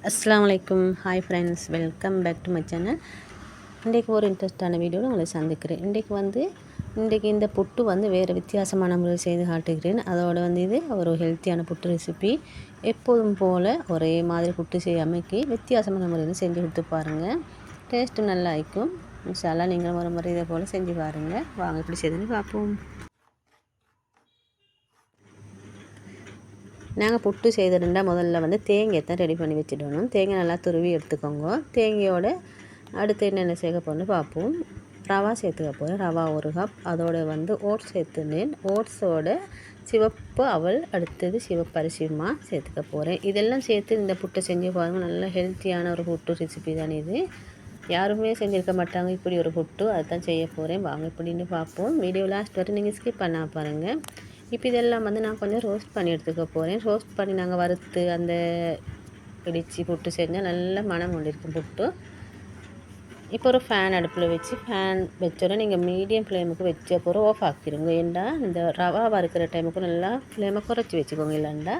அஸ்ஸலாமு அலைக்கும். Hi friends, welcome back to my channel. இன்றைக்கு ஒரு இன்ட்ரெஸ்டான வீடியோவில் உங்களை சந்திக்கிறேன். இன்றைக்கு இந்த புட்டு வேறு வித்தியாசமான முறையில் செய்து காட்டுகிறேன். அதோடு இது ஒரு ஹெல்த்தியான புட்டு ரெசிபி. எப்போதும் போல் ஒரே மாதிரி புட்டு செய்யாமைக்கு வித்தியாசமான முறையில் செஞ்சு கொடுத்து பாருங்கள். டேஸ்ட்டு நல்லா இருக்கும். இன்ஷா அல்லாஹ் நீங்களும் ஒரு முறை இதை போல் செஞ்சு பாருங்கள். வாங்க இப்படி செய்துன்னு பார்ப்போம். நாங்கள் புட்டு செய்திருந்தா முதல்ல தேங்காய் தான் ரெடி பண்ணி வச்சுடணும். தேங்காய் நல்லா துருவி எடுத்துக்கோங்க. தேங்காயோட அடுத்து என்னென்ன சேர்க்க போகணுன்னு பார்ப்போம். ரவா சேர்த்துக்க போகிறேன். ரவா 1 கப். அதோட ஓட்ஸ் சேர்த்துனேன். ஓட்ஸோட சிவப்பு அவல், அடுத்தது சிவப்பு அரிசிமா சேர்த்துக்க போகிறேன். இதெல்லாம் சேர்த்து இந்த புட்டை செஞ்சு பாருங்கள். நல்ல ஹெல்த்தியான ஒரு புட்டு ரெசிபி தான் இது. யாருமே செஞ்சுருக்க மாட்டாங்க இப்படி ஒரு புட்டு. அதுதான் செய்ய போகிறேன். வாங்க இப்படின்னு பார்ப்போம். வீடியோ லாஸ்ட் வரை நீங்கள் ஸ்கிப் பண்ண பாருங்கள். இப்போ இதெல்லாம் நான் கொஞ்சம் ரோஸ்ட் பண்ணி எடுத்துக்க போகிறேன். ரோஸ்ட் பண்ணி நாங்கள் வறுத்து அந்த இடித்து புட்டு செஞ்சால் நல்ல மனம் கொண்டு இருக்கும் புட்டு. இப்போ ஒரு ஃபேன் அடுப்பில் வச்சு ஃபேன் வச்சோன்னே நீங்கள் மீடியம் ஃப்ளேமுக்கு வச்ச அப்புறம் ஆஃப் ஆக்கிடுங்க. ஏண்டா இந்த ரவா வறுக்கிற டைமுக்கு நல்லா ஃப்ளேமை குறைச்சி வச்சுக்கோங்க. இல்லைண்டா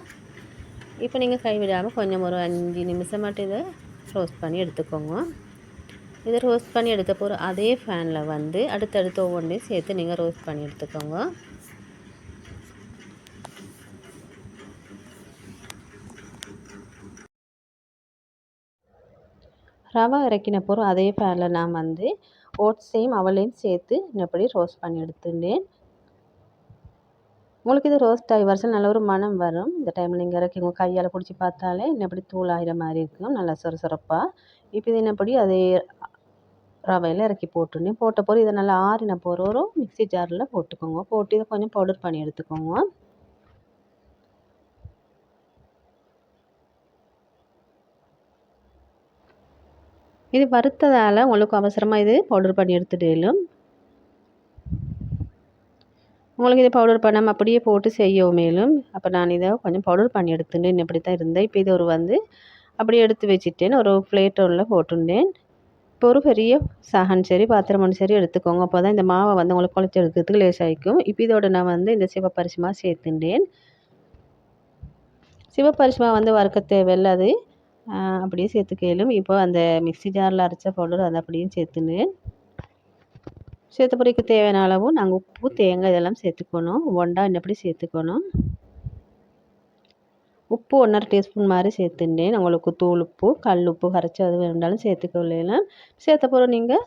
இப்போ நீங்கள் கைவிடாமல் கொஞ்சம் ஒரு 5 நிமிஷம் மட்டும் இதை ரோஸ்ட் பண்ணி எடுத்துக்கோங்க. இதை ரோஸ்ட் பண்ணி எடுத்த போகிற அதே ஃபேனில் அடுத்தடுத்து ஒவ்வொன்றையும் சேர்த்து நீங்கள் ரோஸ்ட் பண்ணி எடுத்துக்கோங்க. ரவை இறக்கின பிறகு அதே ஃபேனில் நான் ஓட்ஸையும் அவளையும் சேர்த்து இப்படி ரோஸ்ட் பண்ணி எடுத்துட்டேன். உங்களுக்கு இது ரோஸ்ட் ஆகி வரச்சல் நல்ல ஒரு மனம் வரும். இந்த டைமில் நீங்கள் இறக்கி உங்கள் கையால் பிடிச்சி பார்த்தாலே இன்னப்படி தூள் ஆகிற மாதிரி இருக்கும். நல்லா சொரப்பாக. இப்போ இது என்னப்படி அதே ரவையில் இறக்கி போட்டுருந்தேன். போட்ட பிறகு இதை நல்லா ஆறின பிறகு ஒரு மிக்ஸி ஜாரில் போட்டுக்கோங்க. போட்டு இதை கொஞ்சம் பவுடர் பண்ணி எடுத்துக்கோங்க. இது வறுத்ததால் உங்களுக்கு அவசரமாக இது பவுடர் பண்ணி எடுத்துடலும். உங்களுக்கு இதை பவுடர் பண்ணாமல் அப்படியே போட்டு செய்யவும் மேலும். அப்போ நான் இதை கொஞ்சம் பவுடர் பண்ணி எடுத்துட்டேன். இப்படி தான் இருந்தேன். இப்போ இது ஒரு அப்படியே எடுத்து வச்சுட்டேன். ஒரு பிளேட் ஒன்றில் போட்டுட்டேன். இப்போ ஒரு பெரிய சகன் சரி பாத்திரம் ஒன்று சரி எடுத்துக்கோங்க. அப்போ தான் இந்த மாவை உங்களுக்கு குழச்சி எடுக்கிறதுக்கு லேசாகிக்கும். இப்போ இதோட நான் இந்த சிவப்பரிசி மாவு சேர்த்துட்டேன். சிவப்பரிசி மாவு வறுக்க தேவையில்லை. அது அப்படியே சேர்த்துக்கலும். இப்போ அந்த மிக்ஸி ஜாரில் அரைச்ச பவுடர் அதை அப்படியே சேர்த்துனேன். சேர்த்த பிறகு தேவையான அளவு நாங்கள் உப்பு, தேங்காய் இதெல்லாம் சேர்த்துக்கணும். ஒண்டா இன்னப்படி சேர்த்துக்கணும். உப்பு 1½ டீஸ்பூன் மாதிரி சேர்த்துட்டேன். உங்களுக்கு தூள் உப்பு, கல் உப்பு கரைச்சி அது வேண்டாலும் சேர்த்துக்கொள்ளலாம். சேர்த்த பிறகு நீங்கள்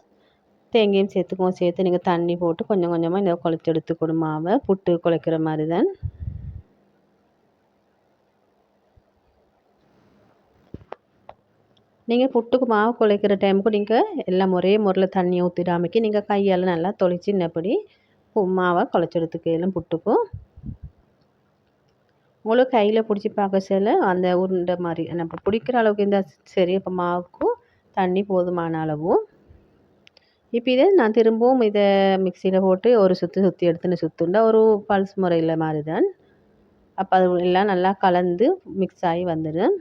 தேங்காயும் சேர்த்துக்கோங்க. சேர்த்து நீங்கள் தண்ணி போட்டு கொஞ்சம் கொஞ்சமாக இந்த குழச்சி எடுத்துக்கணும். மாவை புட்டு குழைக்கிற மாதிரி தான். நீங்கள் புட்டுக்கு மாவு குழைக்கிற டைமுக்கு நீங்கள் எல்லாம் ஒரே முறையில் தண்ணியை ஊற்றிடாமைக்கு நீங்கள் கையால் நல்லா தொளிச்சு இன்னப்படி மாவை குழைச்சி எடுத்துக்கலாம். புட்டுக்கும் உங்களுக்கு கையில் பிடிச்சி பார்க்க சொல்ல அந்த உருண்டை மாதிரி நம்ம பிடிக்கிற அளவுக்கு இருந்தால் சரி. இப்போ மாவுக்கும் தண்ணி போதுமான அளவும். இப்போ இதை நான் திரும்பவும் இதை மிக்சியில் போட்டு ஒரு சுற்றி எடுத்துன்னு சுற்றுண்டா ஒரு பல்ஸ் முறையில் மாதிரி தான். அப்போ அது எல்லாம் நல்லா கலந்து மிக்ஸ் ஆகி வந்துடும்.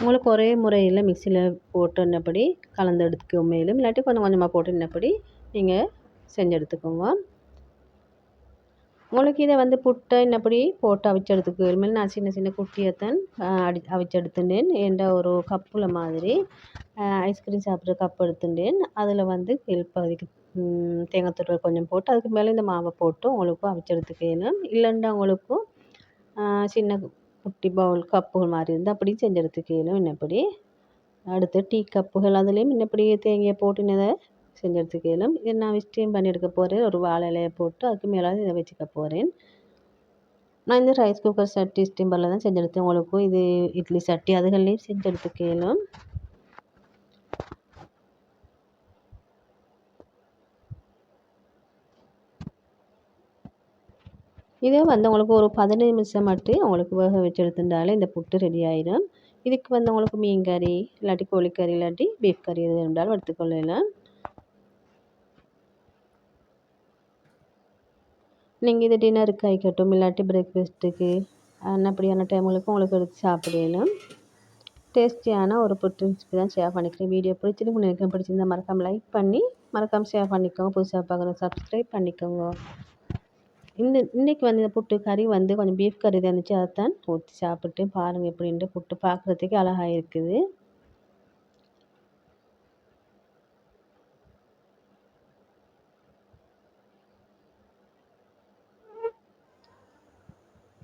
உங்களுக்கு ஒரே முறையில் மிக்சியில் போட்டுன்னபடி கலந்து எடுத்துக்க மேலும். இல்லாட்டி கொஞ்சம் கொஞ்சமாக போட்டு இன்னப்படி நீங்கள் செஞ்சு எடுத்துக்கோங்க. உங்களுக்கு இதை புட்டை இன்னப்படி போட்டு அவிச்சு எடுத்துக்க மேலும். நான் சின்ன சின்ன குட்டியைத்தான் அவிச்சு எடுத்துட்டேன். என்ற ஒரு கப்பில் மாதிரி ஐஸ்கிரீம் சாப்பிட்ற கப் எடுத்துட்டேன். அதில் கீழ்ப்பகுதிக்கு தேங்காய் துருவல் கொஞ்சம் போட்டு அதுக்கு மேலே இந்த மாவை போட்டு உங்களுக்கு அவிச்சு எடுத்துக்கணும். இல்லைன்னா உங்களுக்கும் சின்ன குட்டி பவுல் கப்புகள் மாதிரி இருந்தால் அப்படியும் செஞ்சு எடுத்துக்கணும். இன்னப்படி அடுத்து டீ கப்புகள் அதுலேயும் இன்னப்படி தேங்காய் போட்டு இதை செஞ்சு எடுத்துக்கணும். இதை நான் ஸ்டீம் பண்ணி எடுக்க போகிறேன். ஒரு வாழை இலையை போட்டு அதுக்கு மேலே இதை வச்சுக்க போகிறேன். நான் இந்த ரைஸ் குக்கர் சட்டி ஸ்டீம்பரில் தான் செஞ்சு எடுத்தேன். உங்களுக்கும் இது இட்லி சட்டி அதுகள்லேயும் செஞ்சு எடுத்துக்கணும். இதே உங்களுக்கு ஒரு 15 நிமிஷம் மட்டும் உங்களுக்கு வேக வச்சு எடுத்துட்டாலே இந்த புட்டு ரெடி ஆயிடும். இதுக்கு உங்களுக்கு மீன் கறி இல்லாட்டி கோழிக்கறி இல்லாட்டி பீஃப் கறி எது வேண்டாலும் எடுத்துக்கொள்ளலாம். நீங்கள் இது டின்னருக்கு ஆகிக்கட்டும் இல்லாட்டி பிரேக்ஃபாஸ்ட்டுக்கு அப்படியான டைமுகளுக்கு உங்களுக்கு எடுத்து சாப்பிடலாம். டேஸ்டியான ஒரு புட்டு ரெசிபி தான் ஷேர் பண்ணிக்கிறேன். வீடியோ பிடிச்சிருக்கு நினைக்கிறேன். பிடிச்சிருந்தா மறக்காமல் லைக் பண்ணி மறக்காமல் ஷேர் பண்ணிக்கோங்க. புதுசாக பார்க்குறோம் சப்ஸ்கிரைப் பண்ணிக்கோங்க. இன்றைக்கி வந்து இந்த புட்டு கறி வந்து கொஞ்சம் பீஃப் கறி தான் இருந்துச்சு. அதைத்தான் ஊற்றி சாப்பிட்டு பாருங்கள் எப்படின்ட்டு. புட்டு பார்க்குறதுக்கு அழகாக இருக்குது.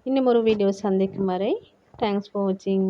இன்னும் ஒரு வீடியோ சந்திக்கும் வரை தேங்க்ஸ் ஃபார் வாட்சிங்.